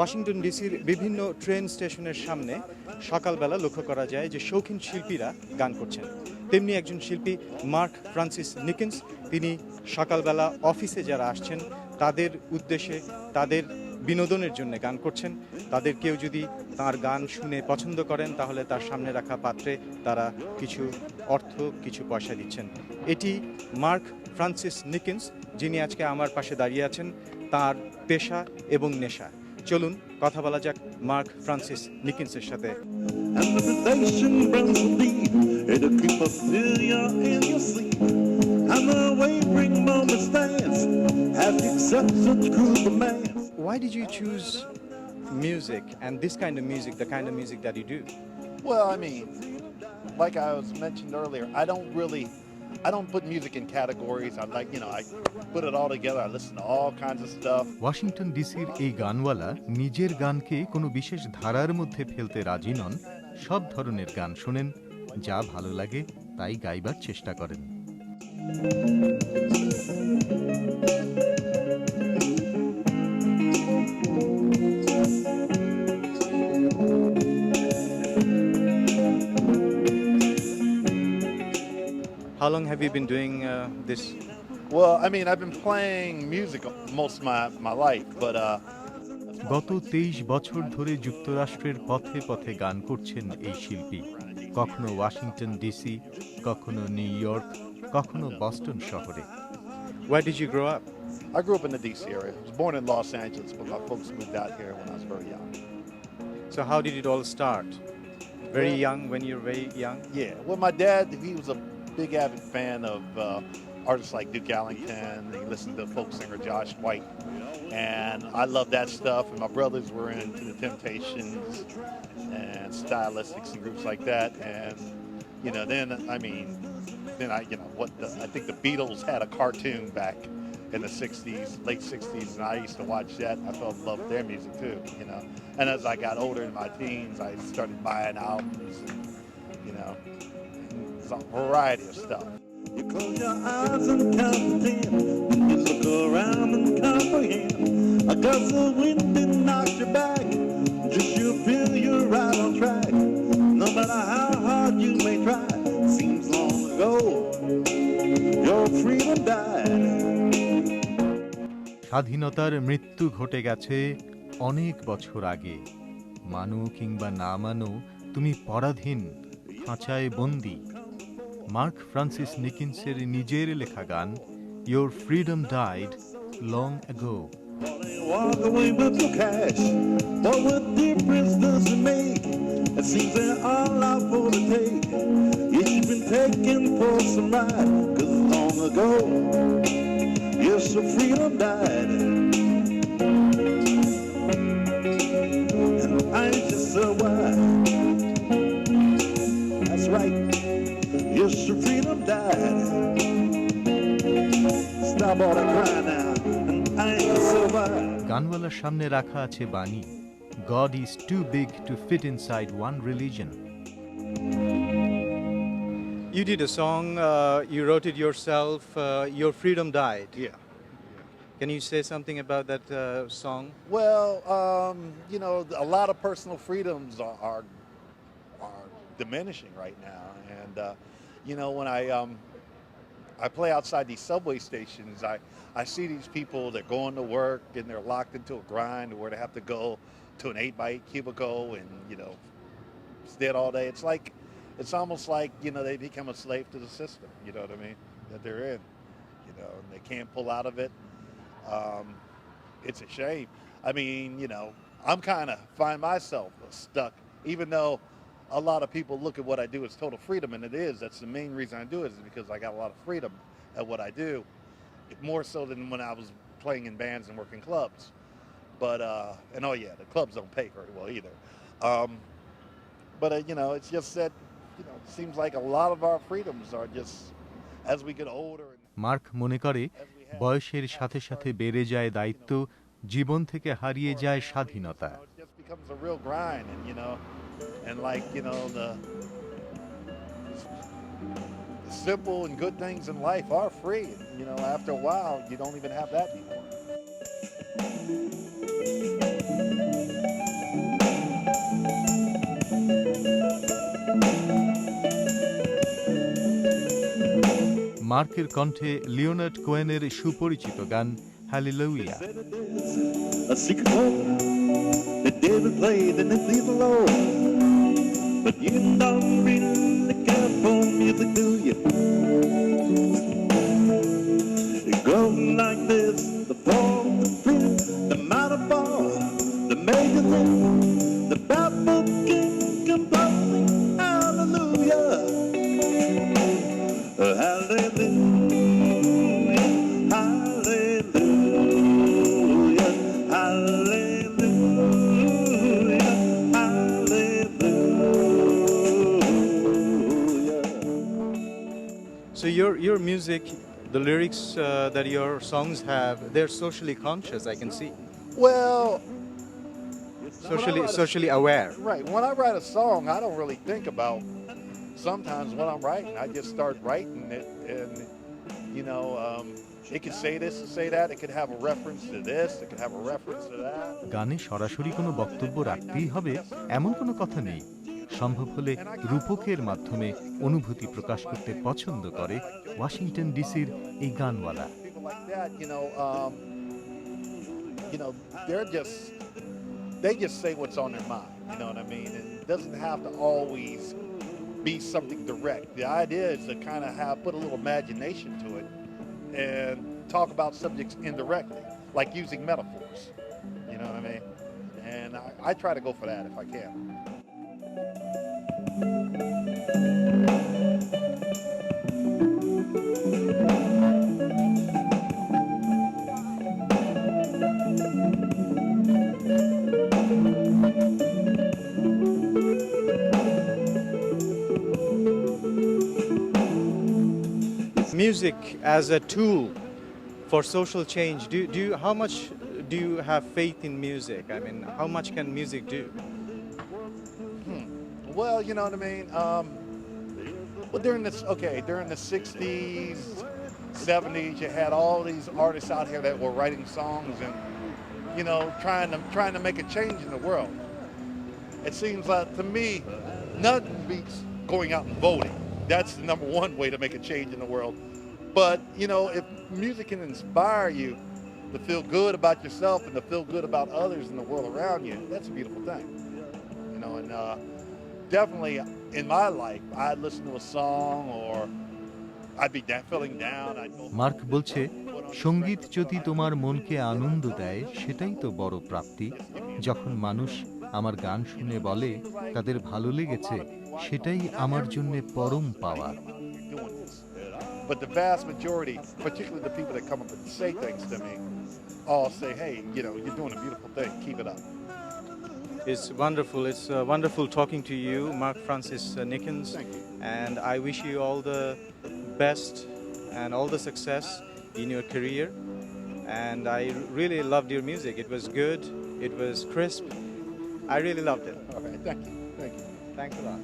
Washington ডিসির বিভিন্ন train স্টেশনের সামনে সকালবেলা লক্ষ্য করা যায় যে শৌখিন শিল্পীরা গান করছেন। তেমনি একজন শিল্পী মার্ক ফ্রান্সিস নিকিন্স, তিনি সকালবেলা অফিসে যারা আসছেন তাদের উদ্দেশ্যে, তাদের বিনোদনের জন্য গান করছেন। তাদের কেউ যদি তার গান শুনে পছন্দ করেন তাহলে তার সামনে রাখা পাত্রে তারা কিছু অর্থ, কিছু পয়সা দিচ্ছেন। এটি মার্ক ফ্রান্সিস নিকিন্স, যিনি আজকে আমার পাশে দাঁড়িয়ে আছেন, তার পেশা এবং নেশা। চলুন কথা বলা যাক মার্ক ফ্রান্সিস নিকিন্সের সাথে। Why did you choose music and this kind of music, the kind of music that you do? Well, I mean, like I was mentioned earlier, I don't put music in categories. I put it all together. I listen to all kinds of stuff. Washington ডিসির এই গানওয়ালা নিজের গানকে কোনো বিশেষ ধারার মধ্যে ফেলতে রাজি নন। সব ধরনের গান শোনেন, যা ভালো লাগে তাই গাইবার চেষ্টা করেন। How long have you been doing this? Well, I mean, I've been playing music most of my life, but গত 23 বছর ধরে যুক্তরাষ্ট্রের পথে পথে গান করছেন এই শিল্পী। কখনো ওয়াশিংটন ডিসি, কখনো নিউ ইয়র্ক, কখনো বস্টন শহরে। Where did you grow up? I grew up in the D.C. area. I was born in Los Angeles, but my folks moved out here when I was very young. So how did it all start? Very young, when you were very young? Yeah, well, my dad, he was a big avid fan of artists like Duke Ellington. He listened to folk singer Josh White, and I loved that stuff. And my brothers were into the Temptations and Stylistics and groups like that. And I think the Beatles had a cartoon back in the 60s, late 60s, and I used to watch that. I fell in love with their music too, And as I got older in my teens, I started buying albums, a variety of stuff. You close your eyes and count to 10, and you look around and comprehend. A gust of wind didn't knock you back, just you feel you're right on track. No matter how hard you may try, seems long ago your freedom died. স্বাধীনতার মৃত্যু ঘটে গেছে অনেক বছর আগে। মানো কিংবা না মানো, তুমি পরাধীন, খাঁচায় বন্দী। মার্ক ফ্রান্সিস নিকিন্সের নিজের লেখা গান your freedom died long ago. Walk away with your cash, but what difference does it make? It seems they're all out for the take. You've been taken for some ride, 'cause long ago, yes, your freedom died. And I just said why? That's right, yes, your freedom died. Stop all that crying now. গানওয়ালার সামনে রাখা আছে বাণী, God is too big to fit inside one religion. You did a song, you wrote it yourself, Your Freedom Died. Yeah. Can you say something about that song? Well, a lot of personal freedoms are diminishing right now, and when I play outside these subway stations, I see these people that go into work and they're locked into a grind where they have to go to an 8x8 cubicle and, stay all day. It's almost like, they become a slave to the system, you know what I mean, that they're in, and they can't pull out of it. It's a shame. I mean, I'm kind of find myself stuck, even though a lot of people look at what I do as total freedom, and it is. That's the main reason I do it, is because I got a lot of freedom at what I do, more so than when I was playing in bands and working clubs. But the clubs don't pay very well either. It's just that it seems like a lot of our freedoms are just as we get older. Mark মনে করে বয়সের সাথে সাথে বেড়ে যায় দায়িত্ব, জীবন থেকে হারিয়ে যায় স্বাধীনতা। It just becomes a real grind, and the simple and good things in life are free. After a while, you don't even have that anymore. মার্কের কণ্ঠে লিওনার্ড কোয়েনের সুপরিচিত গান হ্যালেলুয়া। A secret chord that David played in his little Lord. But you don't really care for music, do you? It goes like this: the fourth, the fifth, the minor fall, the major lift, the baffled king composing hallelujah, hallelujah, hallelujah, hallelujah, hallelujah. So your music, the lyrics that your songs have, they're socially conscious, I can see. Well, Socially aware. right. When I write a song, I don't really think about sometimes when I'm writing. I just start writing it, and it could say this and say that. It could have a reference to this. It could have a reference to that. গানে সরাসরি কোনো বক্তব্য রাখতেই হবে এমন কোনো কথা নেই। সম্ভব হলে রূপকের মাধ্যমে অনুভূতি প্রকাশ করতে পছন্দ করে ওয়াশিংটন ডিসির এই Gaanwala. People like that, they just say what's on their mind. You know what I mean? It doesn't have to always be something direct. The idea is to kind of put a little imagination to it and talk about subjects indirectly, like using metaphors. You know what I mean? And I try to go for that if I can. Music as a tool for social change. How much do you have faith in music? I mean, how much can music do? Well, you know what I mean? Well, during the 60s, 70s, you had all these artists out here that were writing songs and, trying to make a change in the world. It seems like, to me, nothing beats going out and voting. That's the number one way to make a change in the world. But, if music can inspire you to feel good about yourself and to feel good about others in the world around you, that's a beautiful thing. And definitely in my life, I'd listen to a song or I'd be feeling down. Mark বলছে, সঙ্গীত যদি তোমার মনকে আনন্দ দেয় সেটাই তো বড় প্রাপ্তি। যখন মানুষ আমার গান শুনে বলে তাদের ভালো লেগেছে, সেটাই আমার জন্য পরম পাওয়া। But the vast majority, particularly the people that come up and say things to me, all say, hey, you're doing a beautiful thing. Keep it up. It's wonderful. It's wonderful talking to you, Mark Francis Nickens. Thank you. And I wish you all the best and all the success in your career. And I really loved your music. It was good. It was crisp. I really loved it. Okay, thank you. Thank you. Thanks a lot.